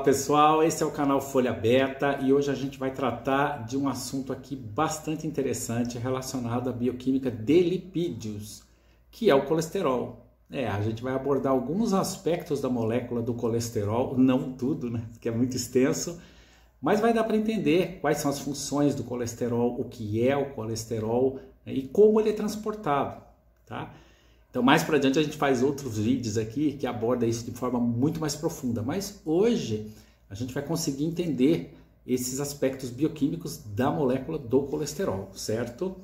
pessoal, esse é o canal Folha Beta e hoje a gente vai tratar de um assunto aqui bastante interessante relacionado à bioquímica de lipídios, que é o colesterol. A gente vai abordar alguns aspectos da molécula do colesterol, não tudo, né, que é muito extenso, mas vai dar para entender quais são as funções do colesterol, o que é o colesterol, né, e como ele é transportado, tá? Então, mais para adiante a gente faz outros vídeos aqui que abordam isso de forma muito mais profunda. Mas hoje a gente vai conseguir entender esses aspectos bioquímicos da molécula do colesterol, certo?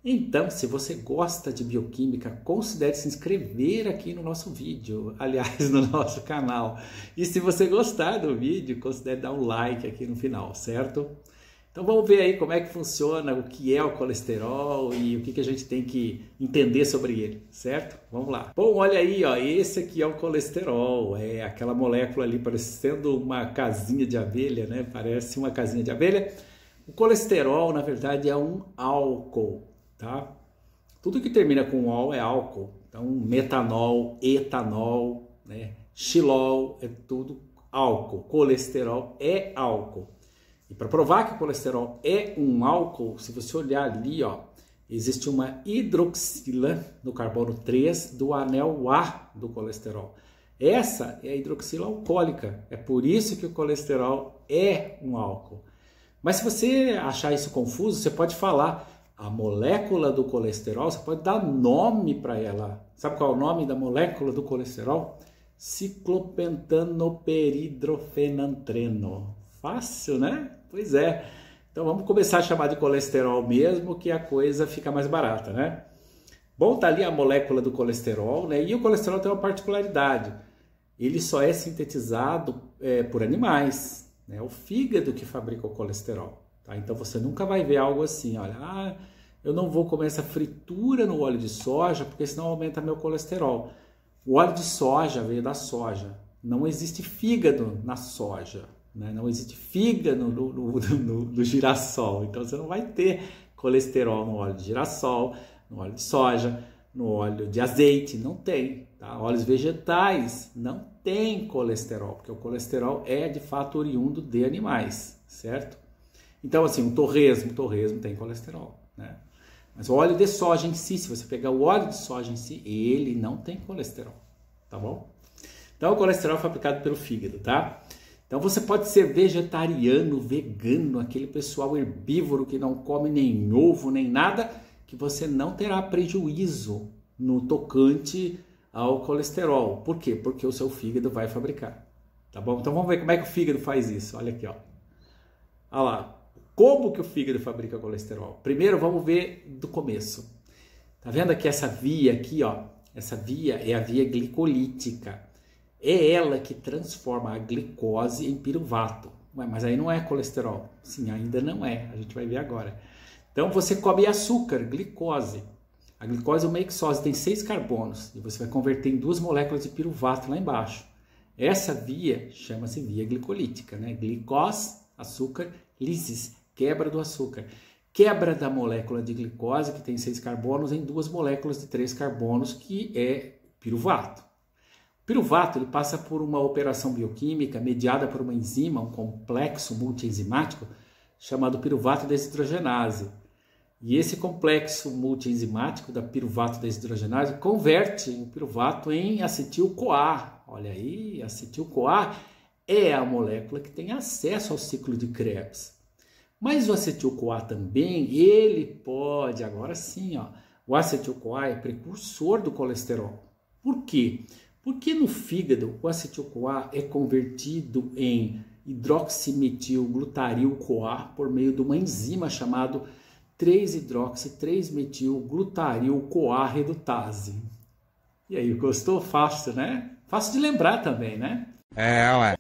Então, se você gosta de bioquímica, considere se inscrever aqui no nosso vídeo, aliás, no nosso canal. E se você gostar do vídeo, considere dar um like aqui no final, certo? Então vamos ver aí como é que funciona, o que é o colesterol e o que a gente tem que entender sobre ele, certo? Vamos lá. Bom, olha aí, ó, esse aqui é o colesterol, é aquela molécula ali parecendo uma casinha de abelha, né? Parece uma casinha de abelha. O colesterol, na verdade, é um álcool, tá? Tudo que termina com ol é álcool. Então, metanol, etanol, né? Xilol, é tudo álcool. Colesterol é álcool. E para provar que o colesterol é um álcool, se você olhar ali, ó, existe uma hidroxila no carbono 3 do anel A do colesterol. Essa é a hidroxila alcoólica. É por isso que o colesterol é um álcool. Mas se você achar isso confuso, você pode falar a molécula do colesterol, você pode dar nome para ela. Sabe qual é o nome da molécula do colesterol? Ciclopentanoperidrofenantreno. Fácil, né? Pois é. Então vamos começar a chamar de colesterol mesmo, que a coisa fica mais barata, né? Bom, tá ali a molécula do colesterol, né? E o colesterol tem uma particularidade. Ele só é sintetizado por animais, né? É o fígado que fabrica o colesterol, tá? Então você nunca vai ver algo assim, olha, eu não vou comer essa fritura no óleo de soja, porque senão aumenta meu colesterol. O óleo de soja veio da soja. Não existe fígado na soja. Não existe fígado no girassol, então você não vai ter colesterol no óleo de girassol, no óleo de soja, no óleo de azeite, não tem. Tá? Óleos vegetais não tem colesterol, porque o colesterol é de fato oriundo de animais, certo? Então assim, um torresmo tem colesterol, né? Mas o óleo de soja em si, se você pegar o óleo de soja em si, ele não tem colesterol, tá bom? Então o colesterol é fabricado pelo fígado, tá? Então você pode ser vegetariano, vegano, aquele pessoal herbívoro que não come nem ovo, nem nada, que você não terá prejuízo no tocante ao colesterol. Por quê? Porque o seu fígado vai fabricar, tá bom? Então vamos ver como é que o fígado faz isso. Olha aqui, ó. Olha lá. Como que o fígado fabrica colesterol? Primeiro vamos ver do começo. Tá vendo aqui essa via aqui, ó? Essa via é a via glicolítica. É ela que transforma a glicose em piruvato. Ué, mas aí não é colesterol. Sim, ainda não é. A gente vai ver agora. Então você come açúcar, glicose. A glicose é uma hexose, tem 6 carbonos. E você vai converter em 2 moléculas de piruvato lá embaixo. Essa via chama-se via glicolítica, né? Glicose, açúcar, lisis, quebra do açúcar. Quebra da molécula de glicose, que tem 6 carbonos, em 2 moléculas de 3 carbonos, que é piruvato. O piruvato ele passa por uma operação bioquímica mediada por uma enzima, um complexo multienzimático, chamado piruvato desidrogenase. E esse complexo multienzimático da piruvato desidrogenase converte o piruvato em acetil-CoA. Olha aí, acetil-CoA é a molécula que tem acesso ao ciclo de Krebs. Mas o acetil-CoA também, ele pode, agora sim, ó, o acetil-CoA é precursor do colesterol. Por quê? Porque no fígado o acetil-CoA é convertido em hidroximetilglutaril-CoA por meio de uma enzima chamada 3-hidroxi-3-metilglutaril-CoA redutase. E aí, gostou? Fácil, né? Fácil de lembrar também, né? Ué.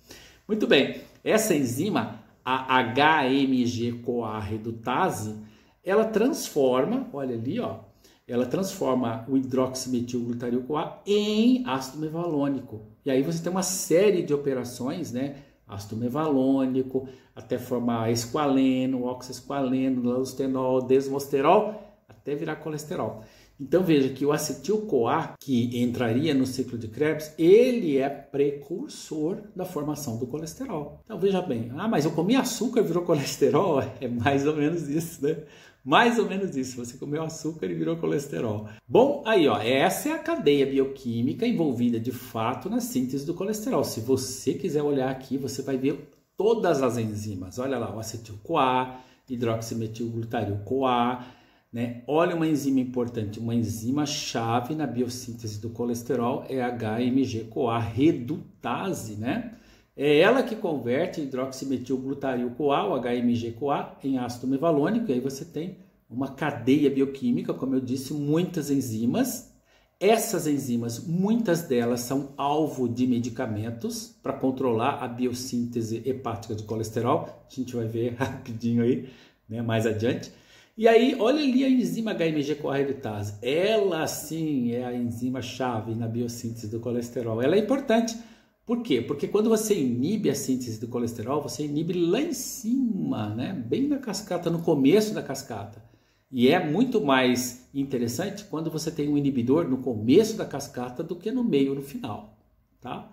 Muito bem. Essa enzima, a HMG-CoA redutase, ela transforma, olha ali, ó, ela transforma o hidroximetilglutaril-CoA em ácido mevalônico. E aí você tem uma série de operações, né? Ácido mevalônico, até formar esqualeno, oxoesqualeno, lanstenol, desmosterol, até virar colesterol. Então veja que o acetil-CoA, que entraria no ciclo de Krebs, ele é precursor da formação do colesterol. Então veja bem, mas eu comi açúcar e virou colesterol? É mais ou menos isso, né? Mais ou menos isso, você comeu açúcar e virou colesterol. Bom, aí ó, essa é a cadeia bioquímica envolvida de fato na síntese do colesterol. Se você quiser olhar aqui, você vai ver todas as enzimas. Olha lá, o acetil-CoA, hidroximetilglutariol-CoA, né? Olha uma enzima importante, uma enzima chave na biossíntese do colesterol é a HMG-CoA redutase, né? É ela que converte hidroximetilglutariol-CoA, o HMG-CoA, em ácido mevalônico, e aí você tem uma cadeia bioquímica, como eu disse, muitas enzimas. Essas enzimas, muitas delas são alvo de medicamentos para controlar a biossíntese hepática de colesterol. A gente vai ver rapidinho aí, né, mais adiante. E aí, olha ali a enzima HMG-CoA redutase. Ela sim é a enzima chave na biossíntese do colesterol. Ela é importante. Por quê? Porque quando você inibe a síntese do colesterol, você inibe lá em cima, né? Bem na cascata, no começo da cascata. E é muito mais interessante quando você tem um inibidor no começo da cascata do que no meio ou no final, tá?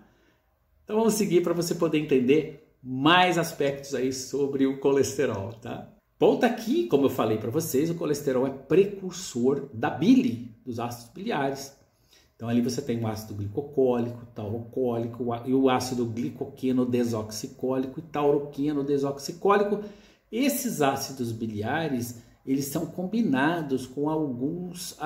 Então vamos seguir para você poder entender mais aspectos aí sobre o colesterol, tá? Bom, tá aqui, como eu falei para vocês, o colesterol é precursor da bile, dos ácidos biliares. Então ali você tem o ácido glicocólico, taurocólico e o ácido glicoqueno desoxicólico e tauroqueno desoxicólico. Esses ácidos biliares, eles são combinados com alguns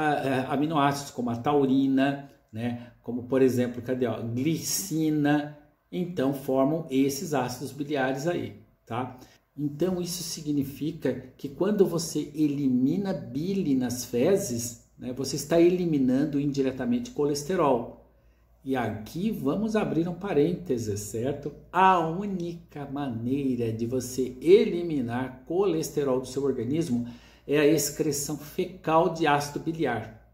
aminoácidos, como a taurina, né? Como por exemplo, cadê, ó, glicina. Então formam esses ácidos biliares aí, tá? Então isso significa que quando você elimina bile nas fezes, né, você está eliminando indiretamente colesterol. E aqui vamos abrir um parênteses, certo? A única maneira de você eliminar colesterol do seu organismo é a excreção fecal de ácido biliar.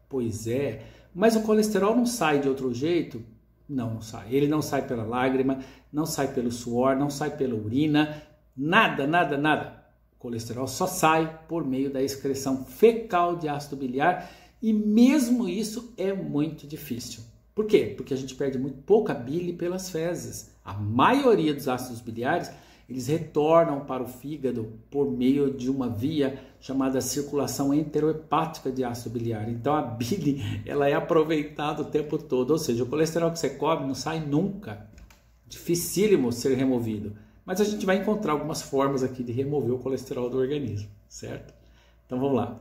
Pois é, mas o colesterol não sai de outro jeito? Não, não sai. Ele não sai pela lágrima, não sai pelo suor, não sai pela urina, nada, nada, nada. O colesterol só sai por meio da excreção fecal de ácido biliar e mesmo isso é muito difícil. Por quê? Porque a gente perde muito pouca bile pelas fezes. A maioria dos ácidos biliares, eles retornam para o fígado por meio de uma via chamada circulação enterohepática de ácido biliar. Então a bile, ela é aproveitada o tempo todo, ou seja, o colesterol que você come não sai nunca. Dificílimo ser removido. Mas a gente vai encontrar algumas formas aqui de remover o colesterol do organismo, certo? Então vamos lá.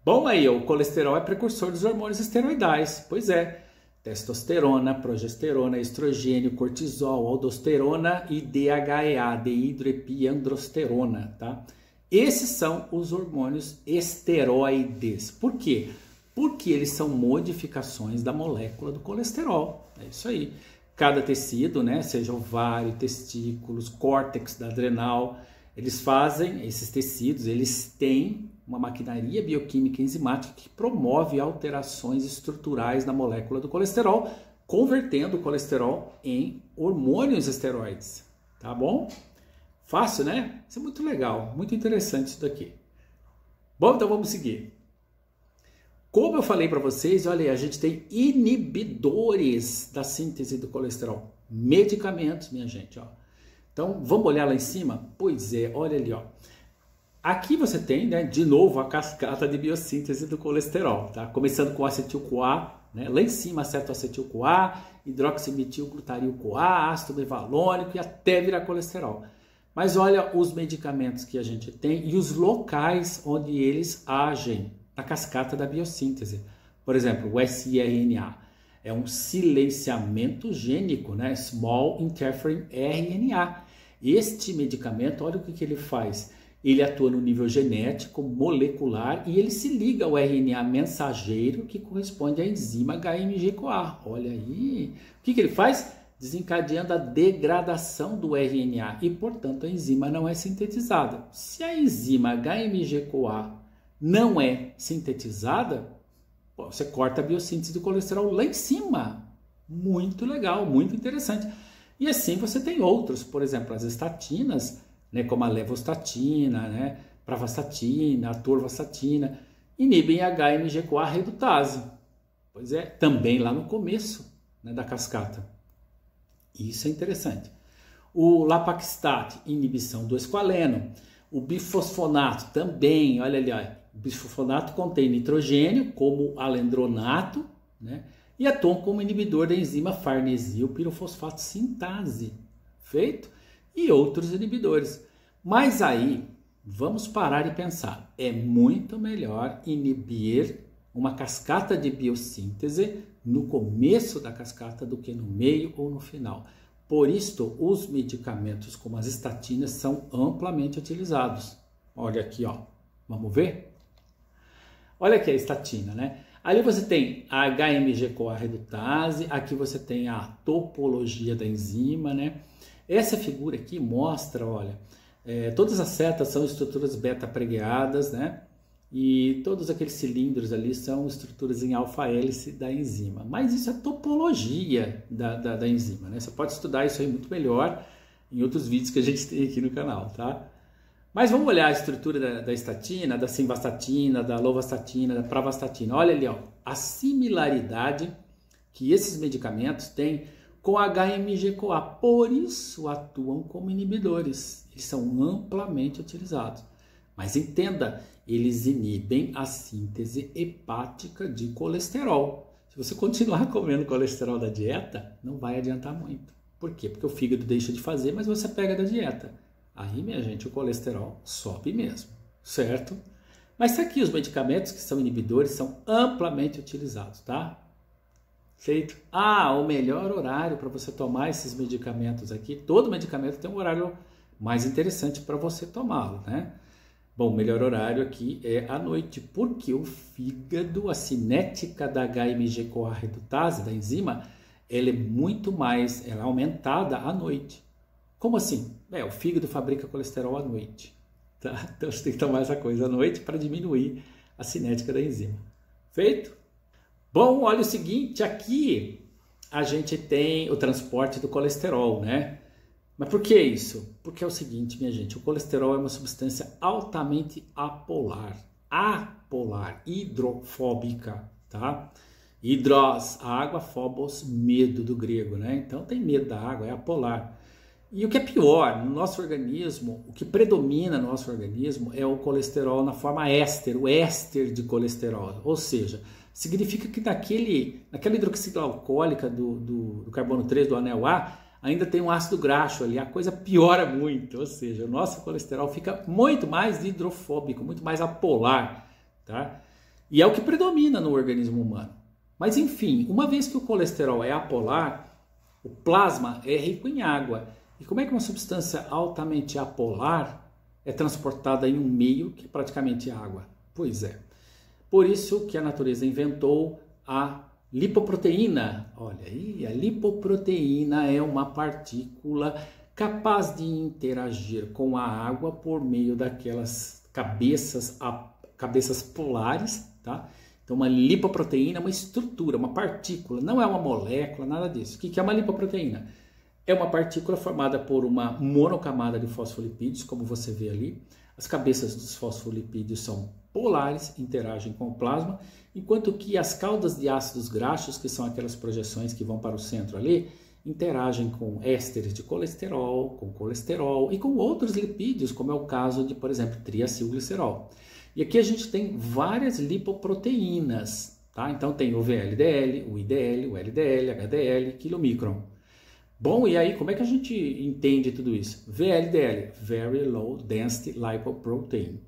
Bom, aí o colesterol é precursor dos hormônios esteroidais. Pois é, testosterona, progesterona, estrogênio, cortisol, aldosterona e DHEA, dehidroepiandrosterona, tá? Esses são os hormônios esteroides. Por quê? Porque eles são modificações da molécula do colesterol. É isso aí. Cada tecido, né, seja ovário, testículos, córtex da adrenal, eles fazem, esses tecidos, eles têm uma maquinaria bioquímica enzimática que promove alterações estruturais na molécula do colesterol, convertendo o colesterol em hormônios esteroides, tá bom? Fácil, né? Isso é muito legal, muito interessante isso daqui. Bom, então vamos seguir. Como eu falei para vocês, olha aí, a gente tem inibidores da síntese do colesterol, medicamentos, minha gente, ó. Então, vamos olhar lá em cima? Pois é, olha ali, ó. Aqui você tem, né, de novo, a cascata de biossíntese do colesterol, tá? Começando com acetil-CoA, né? Lá em cima, acetil-CoA, hidroximetilglutariol-CoA, ácido mevalônico e até virar colesterol. Mas olha os medicamentos que a gente tem e os locais onde eles agem na cascata da biossíntese. Por exemplo, o siRNA é um silenciamento gênico, né? Small Interfering RNA. Este medicamento, olha o que ele faz. Ele atua no nível genético, molecular e ele se liga ao RNA mensageiro que corresponde à enzima HMG-CoA. Olha aí. O que ele faz? Desencadeando a degradação do RNA e, portanto, a enzima não é sintetizada. Se a enzima HMG-CoA não é sintetizada, você corta a biossíntese do colesterol lá em cima. Muito legal, muito interessante. E assim você tem outros, por exemplo, as estatinas, né, como a levostatina, né, pravastatina, atorvastatina. inibem a HMG-CoA redutase. Pois é, também lá no começo, né, da cascata. Isso é interessante. O Lapaxtat, inibição do esqualeno. O bifosfonato também, olha ali, ó, o bifosfonato contém nitrogênio como alendronato, né, e atua como inibidor da enzima farnesil pirofosfato sintase. Feito? E outros inibidores. Mas aí, vamos parar e pensar. É muito melhor inibir uma cascata de biossíntese no começo da cascata do que no meio ou no final. Por isto, os medicamentos como as estatinas são amplamente utilizados. Olha aqui, ó. Vamos ver? Olha aqui a estatina, né? Ali você tem a HMG-CoA redutase, aqui você tem a topologia da enzima, né? Essa figura aqui mostra, olha, todas as setas são estruturas beta-pregueadas, né? E todos aqueles cilindros ali são estruturas em alfa-hélice da enzima. Mas isso é topologia da enzima, né? Você pode estudar isso aí muito melhor em outros vídeos que a gente tem aqui no canal, tá? Mas vamos olhar a estrutura da estatina, da simvastatina, da lovastatina, da pravastatina. Olha ali, ó, a similaridade que esses medicamentos têm com a HMG-CoA. Por isso atuam como inibidores. Eles são amplamente utilizados. Mas entenda, eles inibem a síntese hepática de colesterol. Se você continuar comendo colesterol da dieta, não vai adiantar muito. Por quê? Porque o fígado deixa de fazer, mas você pega da dieta. Aí, minha gente, o colesterol sobe mesmo, certo? Mas tá aqui os medicamentos que são inibidores são amplamente utilizados, tá? Feito? Ah, o melhor horário para você tomar esses medicamentos aqui, todo medicamento tem um horário mais interessante para você tomá-lo, né? Bom, o melhor horário aqui é à noite, porque o fígado, a cinética da HMG-CoA redutase, da enzima, ela é muito mais, ela é aumentada à noite. Como assim? O fígado fabrica colesterol à noite, tá? Então você tem que tomar essa coisa à noite para diminuir a cinética da enzima. Feito? Bom, olha o seguinte, aqui a gente tem o transporte do colesterol, né? Mas por que isso? Porque é o seguinte, minha gente, o colesterol é uma substância altamente apolar, hidrofóbica, tá? Hidros, água, phobos, medo do grego, né? Então tem medo da água, é apolar. E o que é pior, no nosso organismo, o que predomina no nosso organismo é o colesterol na forma éster, o éster de colesterol, ou seja, significa que naquela hidroxila alcoólica do carbono 3 do anel A, ainda tem um ácido graxo ali, a coisa piora muito, ou seja, o nosso colesterol fica muito mais hidrofóbico, muito mais apolar, tá? E é o que predomina no organismo humano. Mas enfim, uma vez que o colesterol é apolar, o plasma é rico em água. E como é que uma substância altamente apolar é transportada em um meio que é praticamente água? Pois é. Por isso que a natureza inventou a lipoproteína. Olha aí, a lipoproteína é uma partícula capaz de interagir com a água por meio daquelas cabeças polares, tá? Então uma lipoproteína é uma estrutura, uma partícula, não é uma molécula, nada disso. O que é uma lipoproteína? É uma partícula formada por uma monocamada de fosfolipídios, como você vê ali. As cabeças dos fosfolipídios são polares, interagem com o plasma, enquanto que as caudas de ácidos graxos, que são aquelas projeções que vão para o centro ali, interagem com ésteres de colesterol, com colesterol e com outros lipídios, como é o caso de, por exemplo, triacilglicerol. E aqui a gente tem várias lipoproteínas, tá? Então tem o VLDL, o IDL, o LDL, HDL, quilomicron. Bom, e aí como é que a gente entende tudo isso? VLDL, Very Low Density Lipoprotein.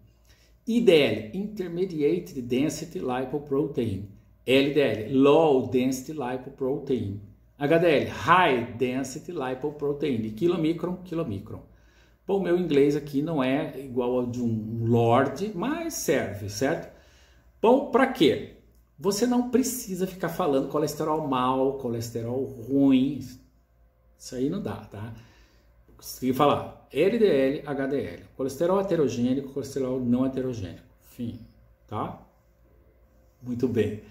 IDL, Intermediate Density Lipoprotein. LDL, Low Density Lipoprotein. HDL, High Density Lipoprotein. E quilomicron, quilomicron. Bom, meu inglês aqui não é igual ao de um lord, mas serve, certo? Bom, para quê? Você não precisa ficar falando colesterol mal, colesterol ruim. Isso aí não dá, tá? Você tem que falar LDL, HDL. Colesterol heterogênico, colesterol não heterogênico. Fim, tá? Muito bem.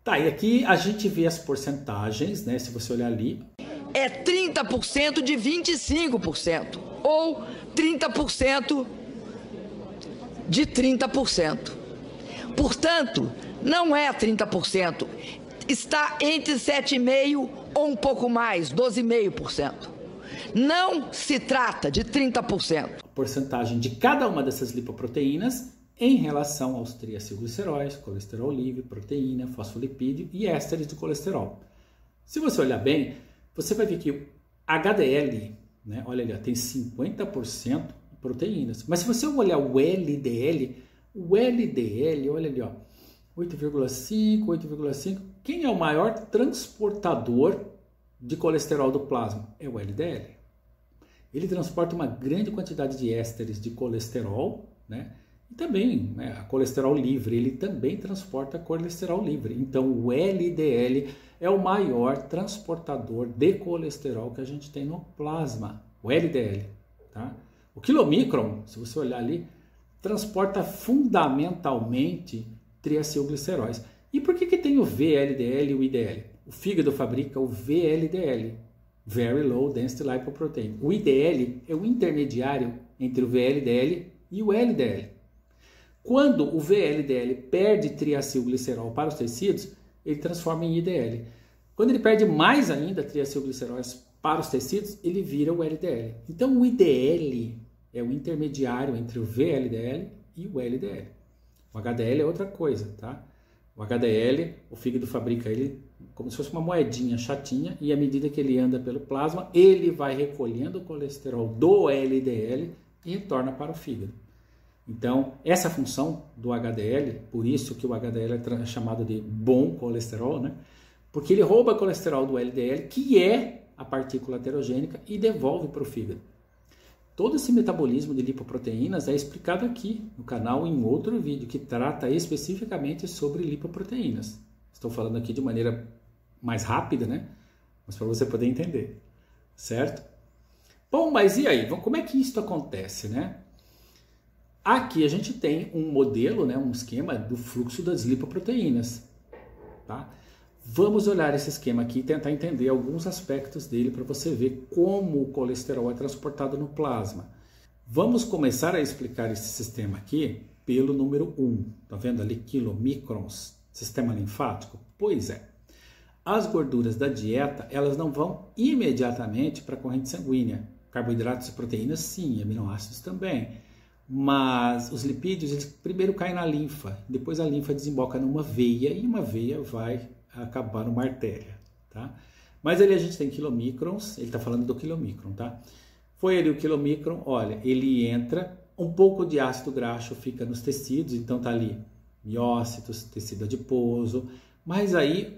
Tá, e aqui a gente vê as porcentagens, né? Se você olhar ali. É 30% de 25%. Ou 30% de 30%. Portanto, não é 30%. Está entre 7,5% ou um pouco mais, 12,5%. Não se trata de 30%. A porcentagem de cada uma dessas lipoproteínas em relação aos triacilgliceróis, colesterol livre, proteína, fosfolipídio e ésteres de colesterol. Se você olhar bem, você vai ver que o HDL, né, olha ali, ó, tem 50% de proteínas. Mas se você olhar o LDL, olha ali, ó, 8,5, 8,5. Quem é o maior transportador de colesterol do plasma? É o LDL. Ele transporta uma grande quantidade de ésteres de colesterol, né? E também, né, a colesterol livre, ele também transporta colesterol livre. Então, o LDL é o maior transportador de colesterol que a gente tem no plasma, o LDL. Tá? O quilomicron, se você olhar ali, transporta fundamentalmente triacilgliceróis. E por que tem o VLDL e o IDL? O fígado fabrica o VLDL, Very Low Density Lipoprotein. O IDL é o intermediário entre o VLDL e o LDL. Quando o VLDL perde triacilglicerol para os tecidos, ele transforma em IDL. Quando ele perde mais ainda triacilgliceróis para os tecidos, ele vira o LDL. Então o IDL é o intermediário entre o VLDL e o LDL. O HDL é outra coisa, tá? O HDL, o fígado fabrica ele como se fosse uma moedinha chatinha e à medida que ele anda pelo plasma, ele vai recolhendo o colesterol do LDL e retorna para o fígado. Então, essa função do HDL, por isso que o HDL é chamado de bom colesterol, né? Porque ele rouba colesterol do LDL, que é a partícula heterogênica, e devolve para o fígado. Todo esse metabolismo de lipoproteínas é explicado aqui no canal em outro vídeo que trata especificamente sobre lipoproteínas. Estou falando aqui de maneira mais rápida, né? Mas para você poder entender, certo? Bom, mas e aí? Como é que isso acontece, né? Aqui a gente tem um modelo, né, um esquema do fluxo das lipoproteínas. Tá? Vamos olhar esse esquema aqui e tentar entender alguns aspectos dele para você ver como o colesterol é transportado no plasma. Vamos começar a explicar esse sistema aqui pelo número 1. Está vendo ali quilomicrons, sistema linfático? Pois é. As gorduras da dieta, elas não vão imediatamente para a corrente sanguínea. Carboidratos e proteínas sim, aminoácidos também. Mas os lipídios, eles primeiro caem na linfa, depois a linfa desemboca numa veia e uma veia vai acabar numa artéria, tá? Mas ali a gente tem quilomicrons, ele está falando do quilomicron, tá? Foi ali o quilomicron, olha, ele entra, um pouco de ácido graxo fica nos tecidos, então tá ali miócitos, tecido adiposo, mas aí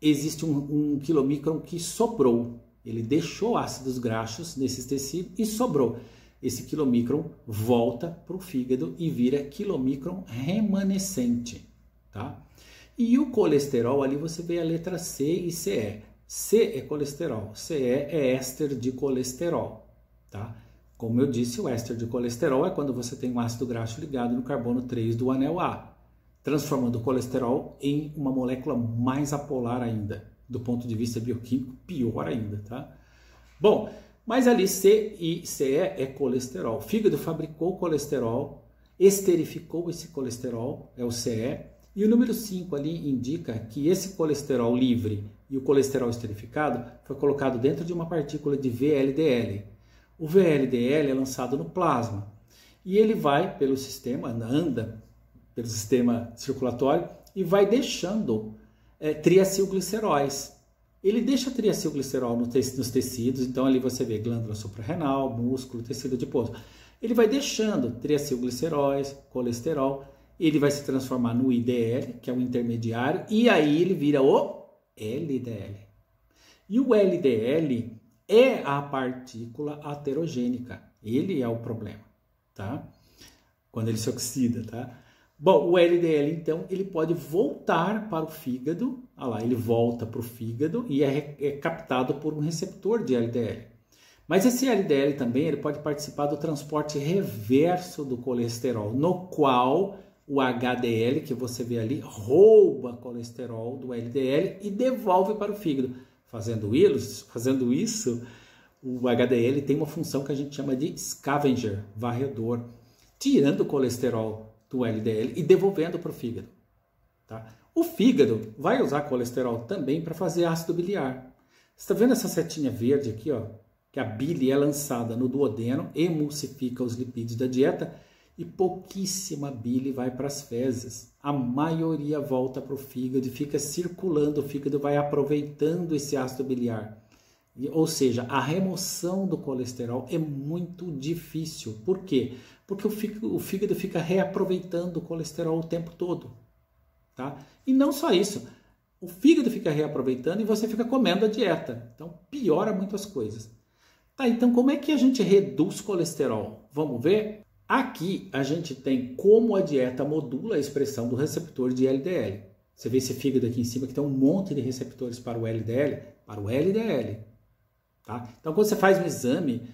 existe um quilomicron que sobrou, ele deixou ácidos graxos nesses tecidos e sobrou. Esse quilomicron volta para o fígado e vira quilomicron remanescente, tá? E o colesterol, ali você vê a letra C e CE. C é colesterol, CE é éster de colesterol, tá? Como eu disse, o éster de colesterol é quando você tem um ácido graxo ligado no carbono 3 do anel A, transformando o colesterol em uma molécula mais apolar ainda. Do ponto de vista bioquímico, pior ainda, tá? Bom, mas ali C e CE é colesterol. O fígado fabricou colesterol, esterificou esse colesterol, é o CE. E o número 5 ali indica que esse colesterol livre e o colesterol esterificado foi colocado dentro de uma partícula de VLDL. O VLDL é lançado no plasma. E ele vai pelo sistema, anda pelo sistema circulatório e vai deixando triacilgliceróis. Ele deixa triacilglicerol nos tecidos, então ali você vê glândula suprarrenal, músculo, tecido adiposo. Ele vai deixando triacilgliceróis, colesterol, ele vai se transformar no IDL, que é o intermediário, e aí ele vira o LDL. E o LDL é a partícula aterogênica, ele é o problema, tá? Quando ele se oxida, tá? Bom, o LDL, então, ele pode voltar para o fígado, olha lá, ele volta para o fígado e é captado por um receptor de LDL. Mas esse LDL também ele pode participar do transporte reverso do colesterol, no qual o HDL, que você vê ali, rouba colesterol do LDL e devolve para o fígado. Fazendo isso, o HDL tem uma função que a gente chama de scavenger, varredor, tirando o colesterol do LDL e devolvendo para o fígado. Tá? O fígado vai usar colesterol também para fazer ácido biliar. Você está vendo essa setinha verde aqui, ó? Que a bile é lançada no duodeno, emulsifica os lipídios da dieta e pouquíssima bile vai para as fezes. A maioria volta para o fígado e fica circulando, o fígado vai aproveitando esse ácido biliar. Ou seja, a remoção do colesterol é muito difícil. Por quê? Porque o fígado fica reaproveitando o colesterol o tempo todo. Tá? E não só isso, o fígado fica reaproveitando e você fica comendo a dieta. Então piora muitas coisas. Tá, então como é que a gente reduz colesterol? Vamos ver? Aqui a gente tem como a dieta modula a expressão do receptor de LDL. Você vê esse fígado aqui em cima que tem um monte de receptores para o LDL? Para o LDL. Tá? Então quando você faz um exame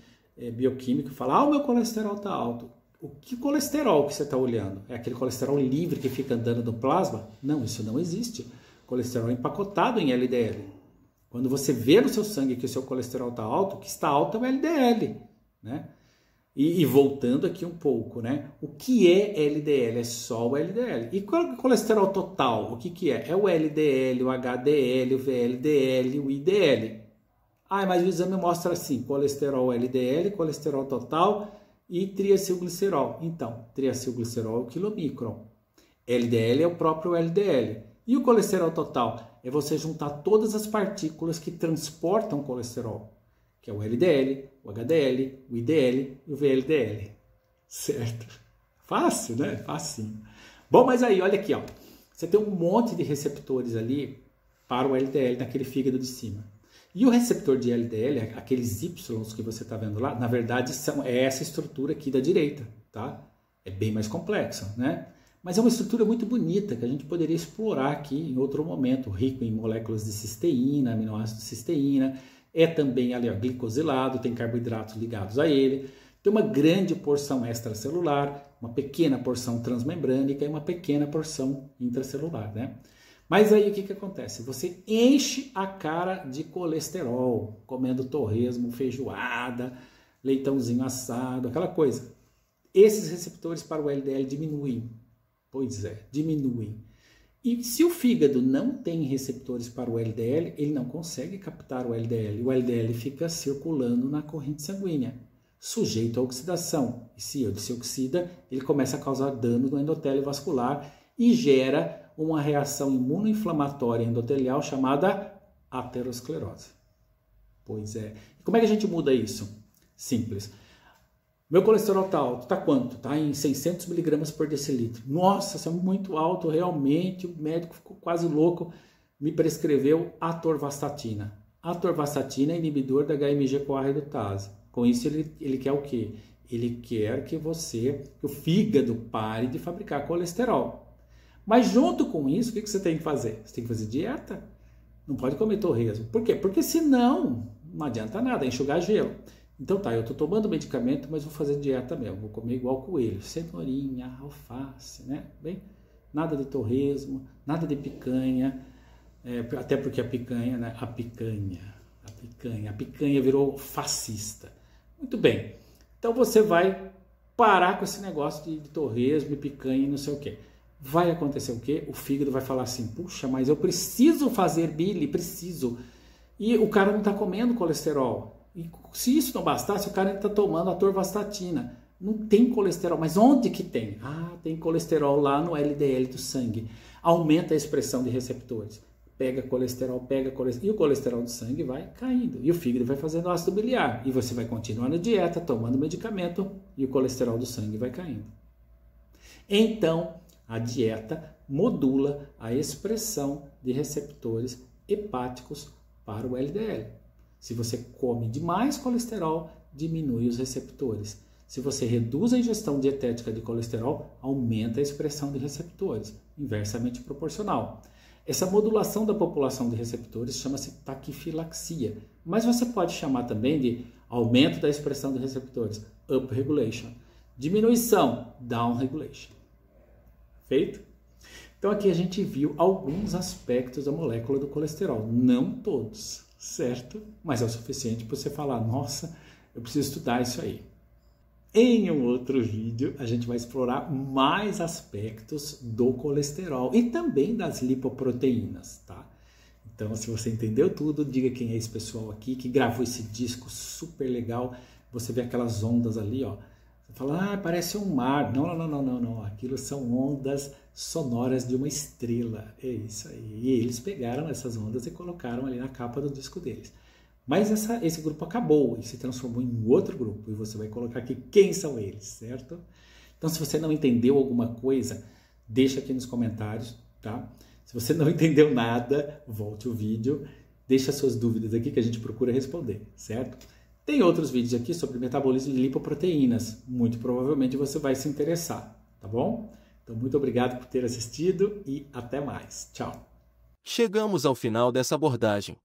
bioquímico e fala, o meu colesterol está alto. O que colesterol que você está olhando? É aquele colesterol livre que fica andando no plasma? Não, isso não existe. Colesterol empacotado em LDL. Quando você vê no seu sangue que o seu colesterol está alto, o que está alto é o LDL. Né? E voltando aqui um pouco, né? O que é LDL? É só o LDL. E qual é o colesterol total? O que é? É o LDL, o HDL, o VLDL, o IDL. Mas o exame mostra assim, colesterol LDL, colesterol total e triacilglicerol. Então, triacilglicerol é o quilomicron. LDL é o próprio LDL. E o colesterol total? É você juntar todas as partículas que transportam colesterol, que é o LDL, o HDL, o IDL e o VLDL. Certo? Fácil, né? Facinho. Bom, mas aí, olha aqui, ó. Você tem um monte de receptores ali para o LDL naquele fígado de cima. E o receptor de LDL, aqueles Y que você está vendo lá, na verdade é essa estrutura aqui da direita, tá? É bem mais complexo, né? Mas é uma estrutura muito bonita que a gente poderia explorar aqui em outro momento, rico em moléculas de cisteína, aminoácido de cisteína, é também ali, ó, glicosilado, tem carboidratos ligados a ele, tem uma grande porção extracelular, uma pequena porção transmembrânica e uma pequena porção intracelular, né? Mas aí o que acontece? Você enche a cara de colesterol, comendo torresmo, feijoada, leitãozinho assado, aquela coisa. Esses receptores para o LDL diminuem. Pois é, diminuem. E se o fígado não tem receptores para o LDL, ele não consegue captar o LDL. O LDL fica circulando na corrente sanguínea, sujeito à oxidação. E se ele se oxida, ele começa a causar dano no endotélio vascular e gera uma reação imunoinflamatória endotelial chamada aterosclerose. Pois é. E como é que a gente muda isso? Simples. Meu colesterol está alto. Está quanto? Está em 600 mg por decilitro. Nossa, isso é muito alto, realmente. O médico ficou quase louco. Me prescreveu atorvastatina. Atorvastatina é inibidor da HMG-CoA redutase. Com isso, ele quer o quê? Ele quer que o fígado pare de fabricar colesterol. Mas junto com isso, o que você tem que fazer? Você tem que fazer dieta. Não pode comer torresmo. Por quê? Porque senão não adianta nada, é enxugar gelo. Então tá, eu estou tomando medicamento, mas vou fazer dieta mesmo. Vou comer igual coelho, cenourinha, alface, né? Bem, nada de torresmo, nada de picanha. Até porque a picanha, né? A picanha virou fascista. Muito bem. Então você vai parar com esse negócio de torresmo e picanha e não sei o quê. Vai acontecer o quê? O fígado vai falar assim, puxa, mas eu preciso fazer bile, preciso. E o cara não está comendo colesterol. E se isso não bastasse, o cara está tomando atorvastatina. Não tem colesterol, mas onde que tem? Tem colesterol lá no LDL do sangue. Aumenta a expressão de receptores. Pega colesterol, e o colesterol do sangue vai caindo. E o fígado vai fazendo ácido biliar. E você vai continuar na dieta, tomando medicamento, e o colesterol do sangue vai caindo. Então, a dieta modula a expressão de receptores hepáticos para o LDL. Se você come demais colesterol, diminui os receptores. Se você reduz a ingestão dietética de colesterol, aumenta a expressão de receptores, inversamente proporcional. Essa modulação da população de receptores chama-se taquifilaxia, mas você pode chamar também de aumento da expressão de receptores, upregulation, diminuição, downregulation. Feito? Então aqui a gente viu alguns aspectos da molécula do colesterol, não todos, certo? Mas é o suficiente para você falar, nossa, eu preciso estudar isso aí. Em um outro vídeo, a gente vai explorar mais aspectos do colesterol e também das lipoproteínas, tá? Então, se você entendeu tudo, diga quem é esse pessoal aqui que gravou esse disco super legal. Você vê aquelas ondas ali, ó. Você fala, parece um mar. Não. Aquilo são ondas sonoras de uma estrela. É isso aí. E eles pegaram essas ondas e colocaram ali na capa do disco deles. Mas esse grupo acabou e se transformou em outro grupo. E você vai colocar aqui quem são eles, certo? Então, se você não entendeu alguma coisa, deixa aqui nos comentários, tá? Se você não entendeu nada, volte o vídeo, deixa suas dúvidas aqui que a gente procura responder, certo? Tem outros vídeos aqui sobre metabolismo de lipoproteínas. Muito provavelmente você vai se interessar, tá bom? Então, muito obrigado por ter assistido e até mais. Tchau! Chegamos ao final dessa abordagem.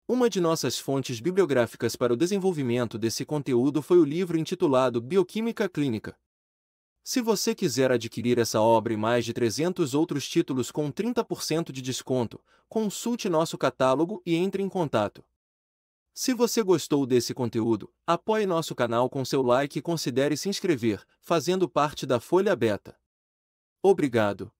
Uma de nossas fontes bibliográficas para o desenvolvimento desse conteúdo foi o livro intitulado Bioquímica Clínica. Se você quiser adquirir essa obra e mais de 300 outros títulos com 30% de desconto, consulte nosso catálogo e entre em contato. Se você gostou desse conteúdo, apoie nosso canal com seu like e considere se inscrever, fazendo parte da Folha Beta. Obrigado.